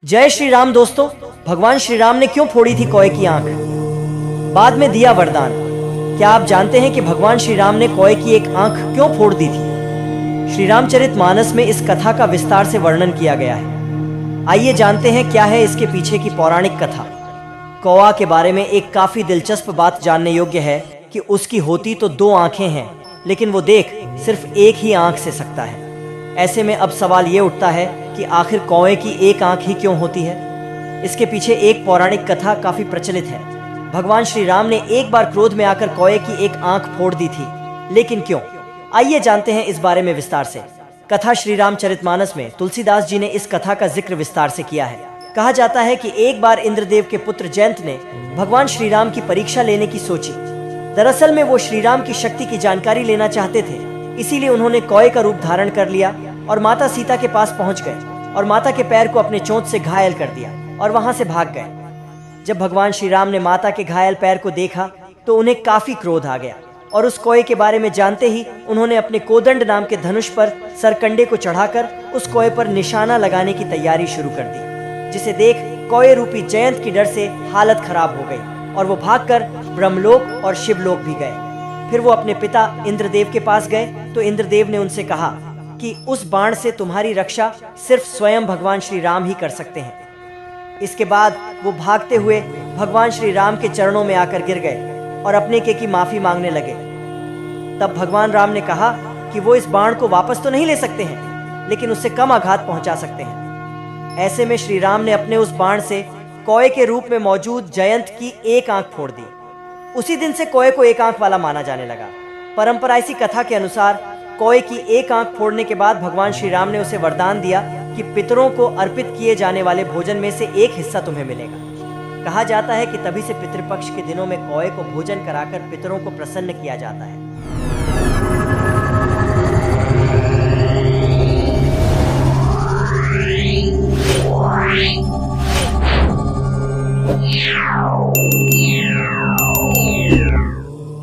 जय श्री राम दोस्तों। भगवान श्री राम ने क्यों फोड़ी थी कौए की आंख, बाद में दिया वरदान। क्या आप जानते हैं कि भगवान श्री राम ने कौए की एक आंख क्यों फोड़ दी थी? श्री रामचरितमानस में इस कथा का विस्तार से वर्णन किया गया है। आइए जानते हैं क्या है इसके पीछे की पौराणिक कथा। कौआ के बारे में एक काफी दिलचस्प बात जानने योग्य है कि उसकी होती तो दो आंखें हैं, लेकिन वो देख सिर्फ एक ही आंख से सकता है। ऐसे में अब सवाल ये उठता है कि आखिर कौए की एक आंख ही क्यों होती है? इसके पीछे एक पौराणिक कथा काफी प्रचलित है। भगवान श्री राम ने एक बार क्रोध में आकर कौए की एक आंख फोड़ दी थी, लेकिन क्यों? आइए जानते हैं इस बारे में विस्तार से। कथा श्री रामचरितमानस में तुलसीदास जी ने इस कथा का जिक्र विस्तार से किया है। कहा जाता है कि एक बार इंद्रदेव के पुत्र जयंत ने भगवान श्री राम की परीक्षा लेने की सोची। दरअसल में वो श्री राम की शक्ति की जानकारी लेना चाहते थे, इसीलिए उन्होंने कौए का रूप धारण कर लिया और माता सीता के पास पहुंच गए और माता के पैर को अपने चोंच से घायल कर दिया और वहां से भाग गए। जब भगवान श्री राम ने माता के घायल पैर को देखा तो उन्हें काफी क्रोध आ गया और उस कौए के बारे में जानते ही उन्होंने अपने कोदंड नाम के धनुष पर सरकंडे को चढ़ाकर उस कौए पर निशाना लगाने की तैयारी शुरू कर दी, जिसे देख कौए रूपी जयंत की डर से हालत खराब हो गई और वो भागकर ब्रह्मलोक और शिवलोक भी गए। फिर वो अपने पिता इंद्रदेव के पास गए तो इंद्रदेव ने उनसे कहा कि उस बाण से तुम्हारी रक्षा सिर्फ स्वयं भगवान श्री राम ही कर सकते हैं। इसके बाद वो भागते हुए भगवान श्री राम के चरणों में आकर गिर गए और अपने के की माफी मांगने लगे। तब भगवान राम ने कहा कि वो इस बाण को वापस तो नहीं ले सकते हैं, लेकिन उससे कम आघात पहुंचा सकते हैं। ऐसे में श्री राम ने अपने उस बाण से कौए के रूप में मौजूद जयंत की एक आंख फोड़ दी। उसी दिन से कौए को एक आंख वाला माना जाने लगा। परंपरा इसी कथा के अनुसार कौए की एक आंख फोड़ने के बाद भगवान श्री राम ने उसे वरदान दिया कि पितरों को अर्पित किए जाने वाले भोजन में से एक हिस्सा तुम्हें मिलेगा। कहा जाता है कि तभी से पितृपक्ष के दिनों में कौए को भोजन कराकर पितरों को प्रसन्न किया जाता है। Yeah.